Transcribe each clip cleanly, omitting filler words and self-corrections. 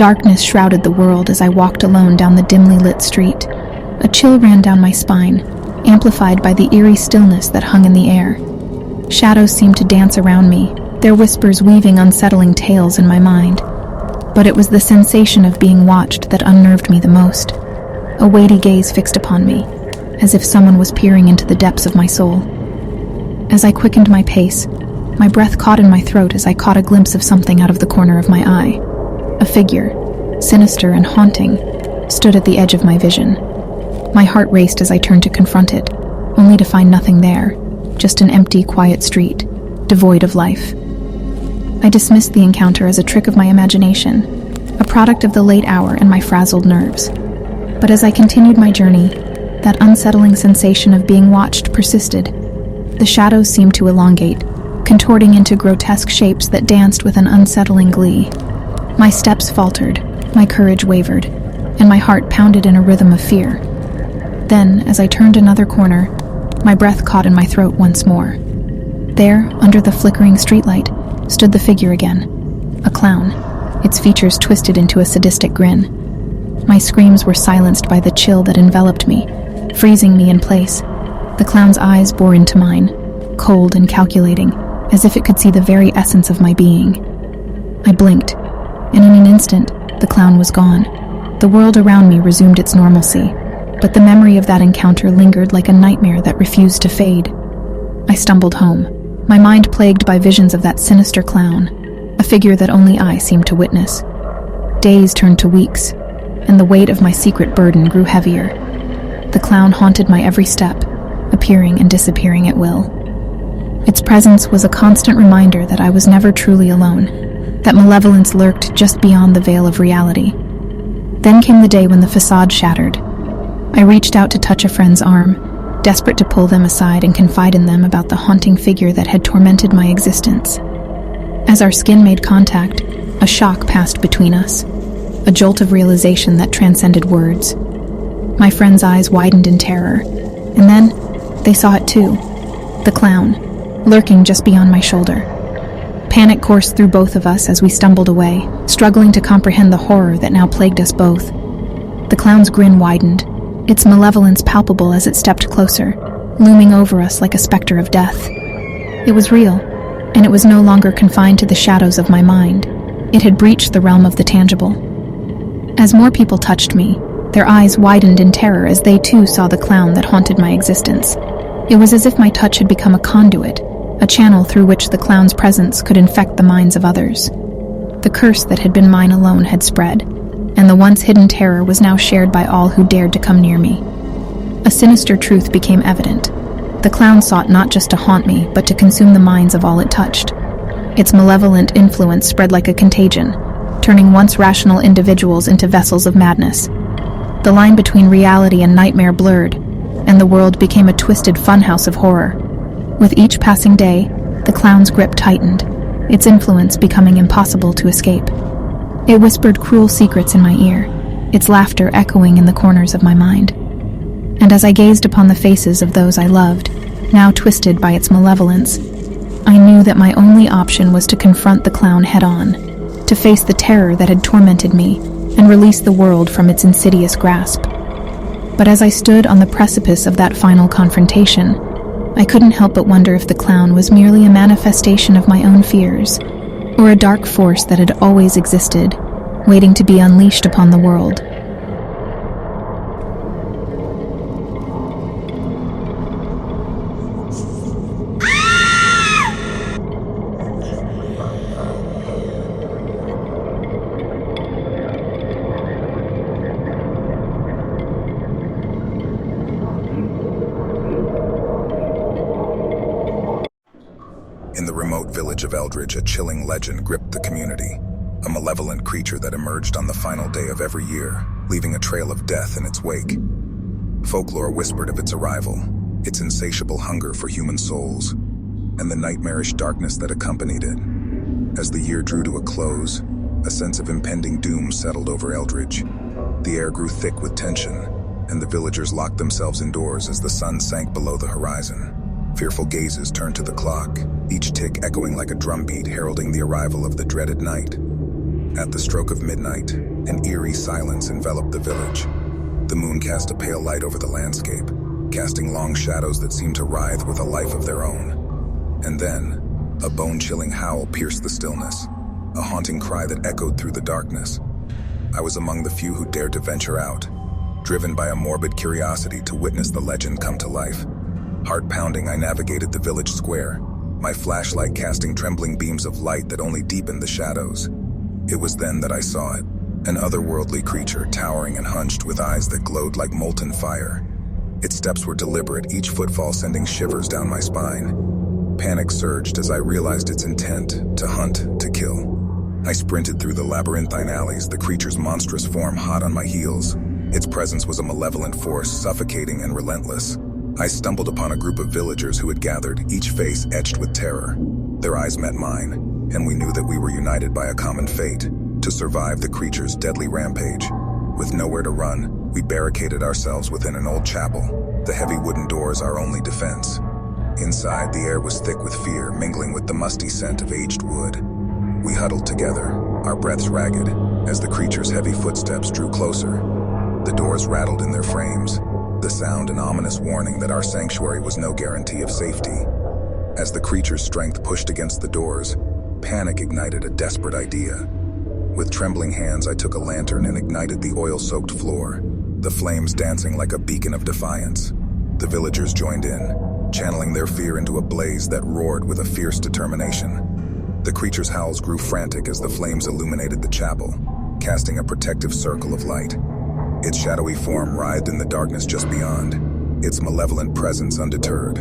Darkness shrouded the world as I walked alone down the dimly lit street. A chill ran down my spine, amplified by the eerie stillness that hung in the air. Shadows seemed to dance around me, their whispers weaving unsettling tales in my mind. But it was the sensation of being watched that unnerved me the most. A weighty gaze fixed upon me, as if someone was peering into the depths of my soul. As I quickened my pace, my breath caught in my throat as I caught a glimpse of something out of the corner of my eye. A figure, sinister and haunting, stood at the edge of my vision. My heart raced as I turned to confront it, only to find nothing there, just an empty, quiet street, devoid of life. I dismissed the encounter as a trick of my imagination, a product of the late hour and my frazzled nerves. But as I continued my journey, that unsettling sensation of being watched persisted. The shadows seemed to elongate, contorting into grotesque shapes that danced with an unsettling glee. My steps faltered, my courage wavered, and my heart pounded in a rhythm of fear. Then, as I turned another corner, my breath caught in my throat once more. There, under the flickering streetlight, stood the figure again, a clown, its features twisted into a sadistic grin. My screams were silenced by the chill that enveloped me, freezing me in place. The clown's eyes bore into mine, cold and calculating, as if it could see the very essence of my being. I blinked, and in an instant, the clown was gone. The world around me resumed its normalcy, but the memory of that encounter lingered like a nightmare that refused to fade. I stumbled home, my mind plagued by visions of that sinister clown, a figure that only I seemed to witness. Days turned to weeks, and the weight of my secret burden grew heavier. The clown haunted my every step, appearing and disappearing at will. Its presence was a constant reminder that I was never truly alone, that malevolence lurked just beyond the veil of reality. Then came the day when the facade shattered. I reached out to touch a friend's arm, desperate to pull them aside and confide in them about the haunting figure that had tormented my existence. As our skin made contact, a shock passed between us, a jolt of realization that transcended words. My friend's eyes widened in terror, and then they saw it too, the clown, lurking just beyond my shoulder. Panic coursed through both of us as we stumbled away, struggling to comprehend the horror that now plagued us both. The clown's grin widened, its malevolence palpable as it stepped closer, looming over us like a specter of death. It was real, and it was no longer confined to the shadows of my mind. It had breached the realm of the tangible. As more people touched me, their eyes widened in terror as they too saw the clown that haunted my existence. It was as if my touch had become a conduit, a channel through which the clown's presence could infect the minds of others. The curse that had been mine alone had spread, and the once hidden terror was now shared by all who dared to come near me. A sinister truth became evident. The clown sought not just to haunt me, but to consume the minds of all it touched. Its malevolent influence spread like a contagion, turning once rational individuals into vessels of madness. The line between reality and nightmare blurred, and the world became a twisted funhouse of horror. With each passing day, the clown's grip tightened, its influence becoming impossible to escape. It whispered cruel secrets in my ear, its laughter echoing in the corners of my mind. And as I gazed upon the faces of those I loved, now twisted by its malevolence, I knew that my only option was to confront the clown head-on, to face the terror that had tormented me, and release the world from its insidious grasp. But as I stood on the precipice of that final confrontation, I couldn't help but wonder if the clown was merely a manifestation of my own fears, or a dark force that had always existed, waiting to be unleashed upon the world. In the remote village of Eldridge, a chilling legend gripped the community, a malevolent creature that emerged on the final day of every year, leaving a trail of death in its wake. Folklore whispered of its arrival, its insatiable hunger for human souls, and the nightmarish darkness that accompanied it. As the year drew to a close, a sense of impending doom settled over Eldridge. The air grew thick with tension, and the villagers locked themselves indoors as the sun sank below the horizon. Fearful gazes turned to the clock, each tick echoing like a drumbeat heralding the arrival of the dreaded night. At the stroke of midnight, an eerie silence enveloped the village. The moon cast a pale light over the landscape, casting long shadows that seemed to writhe with a life of their own. And then, a bone-chilling howl pierced the stillness, a haunting cry that echoed through the darkness. I was among the few who dared to venture out, driven by a morbid curiosity to witness the legend come to life. Heart-pounding, I navigated the village square, my flashlight casting trembling beams of light that only deepened the shadows. It was then that I saw it, an otherworldly creature towering and hunched with eyes that glowed like molten fire. Its steps were deliberate, each footfall sending shivers down my spine. Panic surged as I realized its intent: to hunt, to kill. I sprinted through the labyrinthine alleys, the creature's monstrous form hot on my heels. Its presence was a malevolent force, suffocating and relentless. I stumbled upon a group of villagers who had gathered, each face etched with terror. Their eyes met mine, and we knew that we were united by a common fate: to survive the creature's deadly rampage. With nowhere to run, we barricaded ourselves within an old chapel, the heavy wooden doors our only defense. Inside, the air was thick with fear, mingling with the musty scent of aged wood. We huddled together, our breaths ragged, as the creature's heavy footsteps drew closer. The doors rattled in their frames, the sound an ominous warning that our sanctuary was no guarantee of safety. As the creature's strength pushed against the doors, panic ignited a desperate idea. With trembling hands, I took a lantern and ignited the oil-soaked floor, the flames dancing like a beacon of defiance. The villagers joined in, channeling their fear into a blaze that roared with a fierce determination. The creature's howls grew frantic as the flames illuminated the chapel, casting a protective circle of light. Its shadowy form writhed in the darkness just beyond, its malevolent presence undeterred.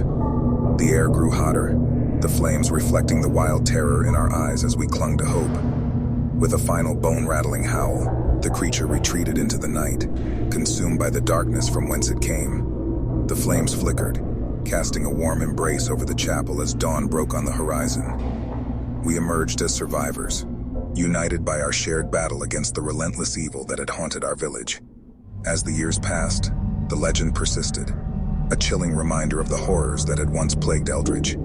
The air grew hotter, the flames reflecting the wild terror in our eyes as we clung to hope. With a final bone-rattling howl, the creature retreated into the night, consumed by the darkness from whence it came. The flames flickered, casting a warm embrace over the chapel as dawn broke on the horizon. We emerged as survivors, united by our shared battle against the relentless evil that had haunted our village. As the years passed, the legend persisted, a chilling reminder of the horrors that had once plagued Eldridge.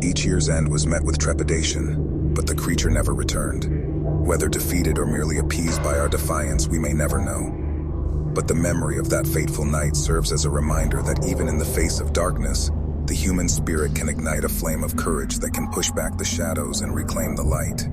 Each year's end was met with trepidation, but the creature never returned. Whether defeated or merely appeased by our defiance, we may never know. But the memory of that fateful night serves as a reminder that even in the face of darkness, the human spirit can ignite a flame of courage that can push back the shadows and reclaim the light.